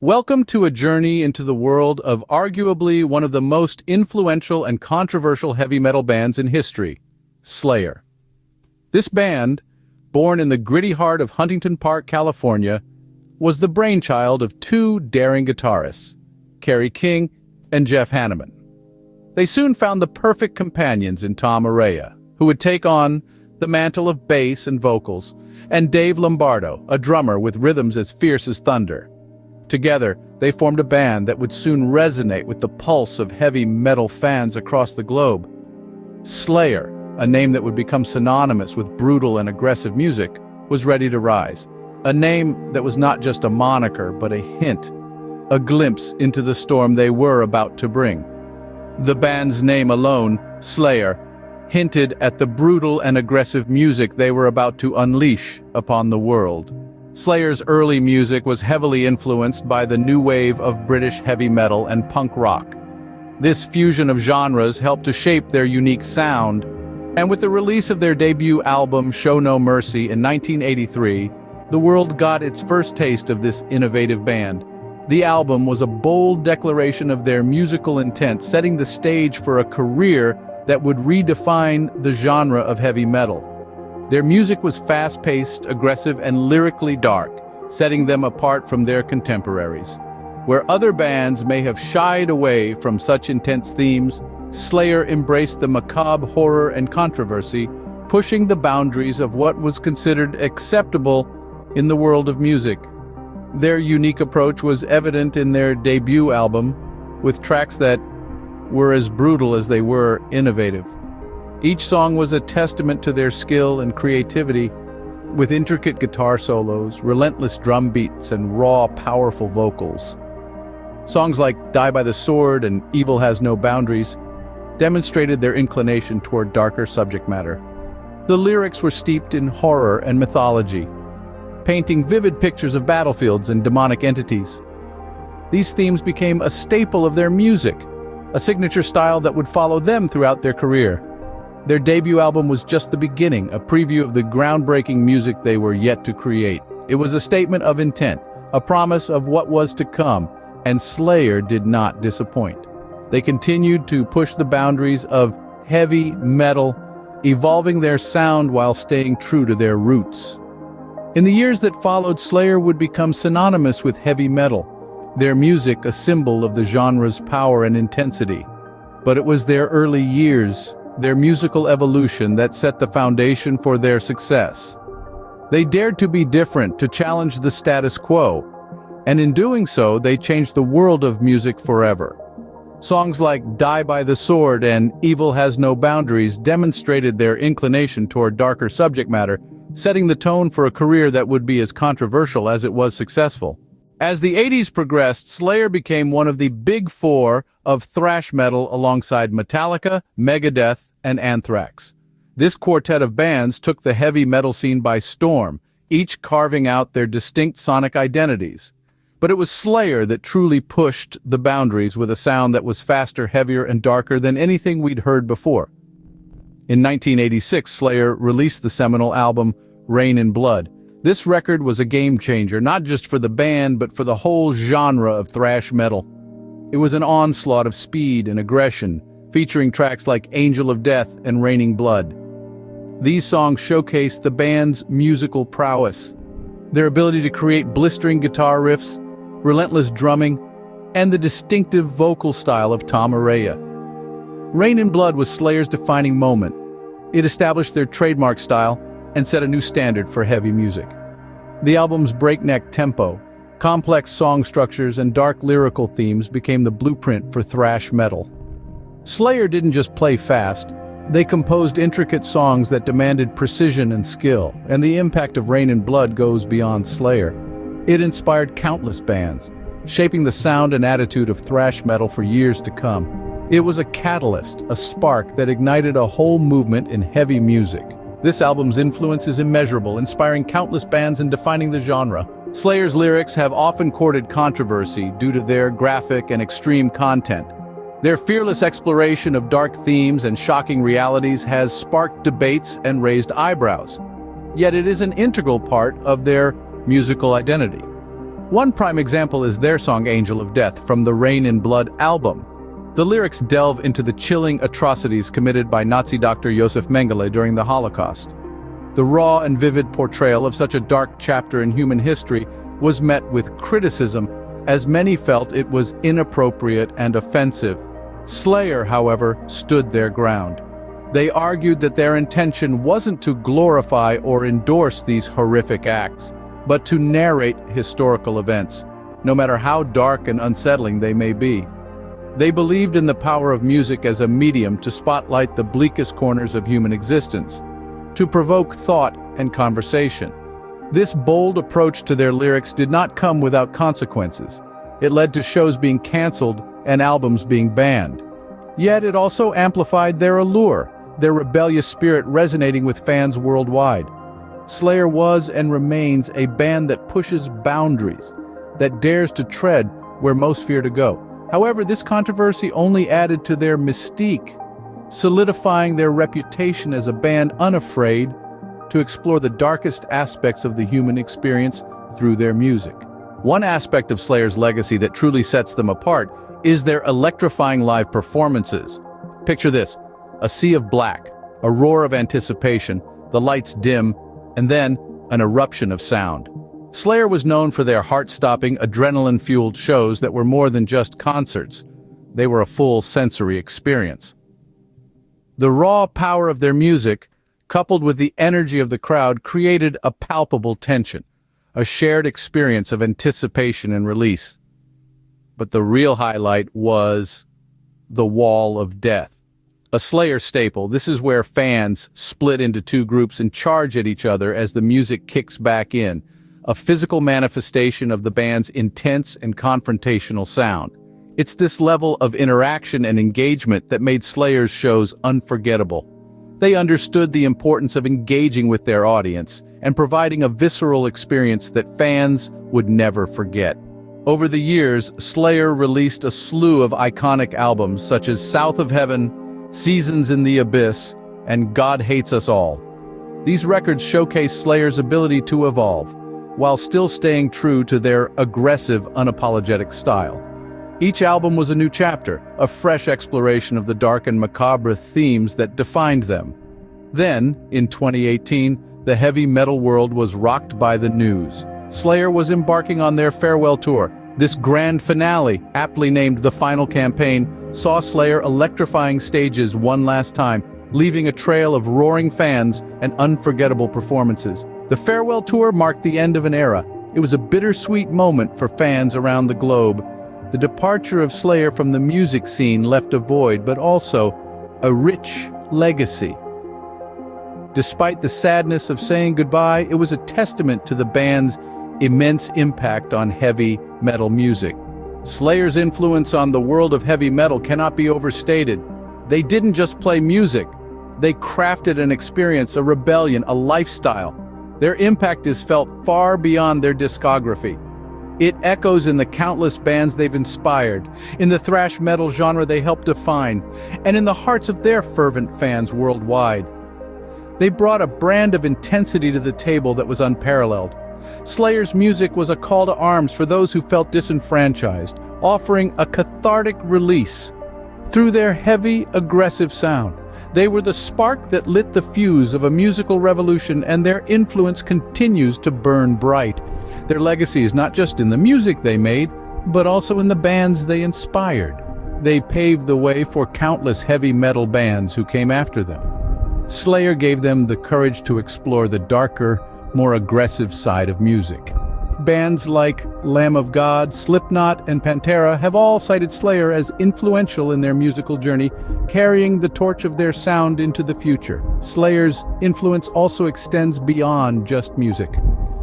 Welcome to a journey into the world of arguably one of the most influential and controversial heavy metal bands in history, Slayer. This band, born in the gritty heart of Huntington Park, California, was the brainchild of two daring guitarists, Kerry King and Jeff Hanneman. They soon found the perfect companions in Tom Araya, who would take on the mantle of bass and vocals, and Dave Lombardo, a drummer with rhythms as fierce as thunder. Together, they formed a band that would soon resonate with the pulse of heavy metal fans across the globe. Slayer, a name that would become synonymous with brutal and aggressive music, was ready to rise. A name that was not just a moniker, but a hint, a glimpse into the storm they were about to bring. The band's name alone, Slayer, hinted at the brutal and aggressive music they were about to unleash upon the world. Slayer's early music was heavily influenced by the new wave of British heavy metal and punk rock. This fusion of genres helped to shape their unique sound, and with the release of their debut album Show No Mercy in 1983, the world got its first taste of this innovative band. The album was a bold declaration of their musical intent, setting the stage for a career that would redefine the genre of heavy metal. Their music was fast-paced, aggressive, and lyrically dark, setting them apart from their contemporaries. Where other bands may have shied away from such intense themes, Slayer embraced the macabre horror and controversy, pushing the boundaries of what was considered acceptable in the world of music. Their unique approach was evident in their debut album, with tracks that were as brutal as they were innovative. Each song was a testament to their skill and creativity, with intricate guitar solos, relentless drum beats, and raw, powerful vocals. Songs like Die by the Sword and Evil Has No Boundaries demonstrated their inclination toward darker subject matter. The lyrics were steeped in horror and mythology, painting vivid pictures of battlefields and demonic entities. These themes became a staple of their music, a signature style that would follow them throughout their career. Their debut album was just the beginning, a preview of the groundbreaking music they were yet to create. It was a statement of intent, a promise of what was to come, and Slayer did not disappoint. They continued to push the boundaries of heavy metal, evolving their sound while staying true to their roots. In the years that followed, Slayer would become synonymous with heavy metal, their music a symbol of the genre's power and intensity. But it was their early years, their musical evolution, that set the foundation for their success. They dared to be different, to challenge the status quo, and in doing so, they changed the world of music forever. Songs like Die by the Sword and Evil Has No Boundaries demonstrated their inclination toward darker subject matter, setting the tone for a career that would be as controversial as it was successful. As the 80s progressed, Slayer became one of the big four of thrash metal alongside Metallica, Megadeth, and Anthrax. This quartet of bands took the heavy metal scene by storm, each carving out their distinct sonic identities. But it was Slayer that truly pushed the boundaries with a sound that was faster, heavier, and darker than anything we'd heard before. In 1986, Slayer released the seminal album Rain and Blood. This record was a game-changer, not just for the band, but for the whole genre of thrash metal. It was an onslaught of speed and aggression, featuring tracks like Angel of Death and Raining Blood. These songs showcased the band's musical prowess, their ability to create blistering guitar riffs, relentless drumming, and the distinctive vocal style of Tom Araya. Rain and Blood was Slayer's defining moment. It established their trademark style and set a new standard for heavy music. The album's breakneck tempo, complex song structures, and dark lyrical themes became the blueprint for thrash metal. Slayer didn't just play fast, they composed intricate songs that demanded precision and skill, and the impact of Rain and Blood goes beyond Slayer. It inspired countless bands, shaping the sound and attitude of thrash metal for years to come. It was a catalyst, a spark that ignited a whole movement in heavy music. This album's influence is immeasurable, inspiring countless bands and defining the genre. Slayer's lyrics have often courted controversy due to their graphic and extreme content. Their fearless exploration of dark themes and shocking realities has sparked debates and raised eyebrows. Yet it is an integral part of their musical identity. One prime example is their song Angel of Death from the Rain in Blood album. The lyrics delve into the chilling atrocities committed by Nazi Dr. Josef Mengele during the Holocaust. The raw and vivid portrayal of such a dark chapter in human history was met with criticism, as many felt it was inappropriate and offensive. Slayer, however, stood their ground. They argued that their intention wasn't to glorify or endorse these horrific acts, but to narrate historical events, no matter how dark and unsettling they may be. They believed in the power of music as a medium to spotlight the bleakest corners of human existence, to provoke thought and conversation. This bold approach to their lyrics did not come without consequences. It led to shows being canceled and albums being banned. Yet it also amplified their allure, their rebellious spirit resonating with fans worldwide. Slayer was and remains a band that pushes boundaries, that dares to tread where most fear to go. However, this controversy only added to their mystique, solidifying their reputation as a band unafraid to explore the darkest aspects of the human experience through their music. One aspect of Slayer's legacy that truly sets them apart is their electrifying live performances. Picture this: a sea of black, a roar of anticipation, the lights dim, and then an eruption of sound. Slayer was known for their heart-stopping, adrenaline-fueled shows that were more than just concerts. They were a full sensory experience. The raw power of their music, coupled with the energy of the crowd, created a palpable tension, a shared experience of anticipation and release. But the real highlight was the Wall of Death. A Slayer staple, this is where fans split into two groups and charge at each other as the music kicks back in, a physical manifestation of the band's intense and confrontational sound. It's this level of interaction and engagement that made Slayer's shows unforgettable. They understood the importance of engaging with their audience and providing a visceral experience that fans would never forget. Over the years, Slayer released a slew of iconic albums such as South of Heaven, Seasons in the Abyss, and God Hates Us All. These records showcase Slayer's ability to evolve, while still staying true to their aggressive, unapologetic style. Each album was a new chapter, a fresh exploration of the dark and macabre themes that defined them. Then, in 2018, the heavy metal world was rocked by the news. Slayer was embarking on their farewell tour. This grand finale, aptly named The Final Campaign, saw Slayer electrifying stages one last time, leaving a trail of roaring fans and unforgettable performances. The farewell tour marked the end of an era. It was a bittersweet moment for fans around the globe. The departure of Slayer from the music scene left a void, but also a rich legacy. Despite the sadness of saying goodbye, it was a testament to the band's immense impact on heavy metal music. Slayer's influence on the world of heavy metal cannot be overstated. They didn't just play music. They crafted an experience, a rebellion, a lifestyle. Their impact is felt far beyond their discography. It echoes in the countless bands they've inspired, in the thrash metal genre they helped define, and in the hearts of their fervent fans worldwide. They brought a brand of intensity to the table that was unparalleled. Slayer's music was a call to arms for those who felt disenfranchised, offering a cathartic release. Through their heavy, aggressive sound, they were the spark that lit the fuse of a musical revolution, and their influence continues to burn bright. Their legacy is not just in the music they made, but also in the bands they inspired. They paved the way for countless heavy metal bands who came after them. Slayer gave them the courage to explore the darker, more aggressive side of music. Bands like Lamb of God, Slipknot, and Pantera have all cited Slayer as influential in their musical journey, carrying the torch of their sound into the future. Slayer's influence also extends beyond just music.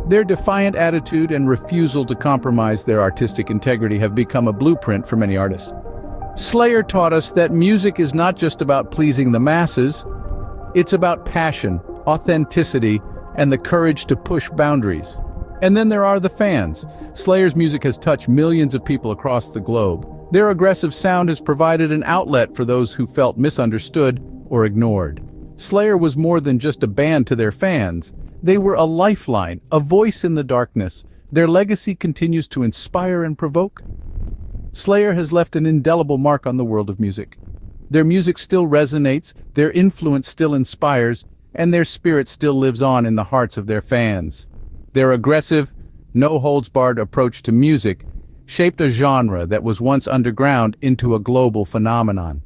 Their defiant attitude and refusal to compromise their artistic integrity have become a blueprint for many artists. Slayer taught us that music is not just about pleasing the masses, it's about passion, authenticity, and the courage to push boundaries. And then there are the fans. Slayer's music has touched millions of people across the globe. Their aggressive sound has provided an outlet for those who felt misunderstood or ignored. Slayer was more than just a band to their fans. They were a lifeline, a voice in the darkness, their legacy continues to inspire and provoke. Slayer has left an indelible mark on the world of music. Their music still resonates, their influence still inspires, and their spirit still lives on in the hearts of their fans. Their aggressive, no-holds-barred approach to music shaped a genre that was once underground into a global phenomenon.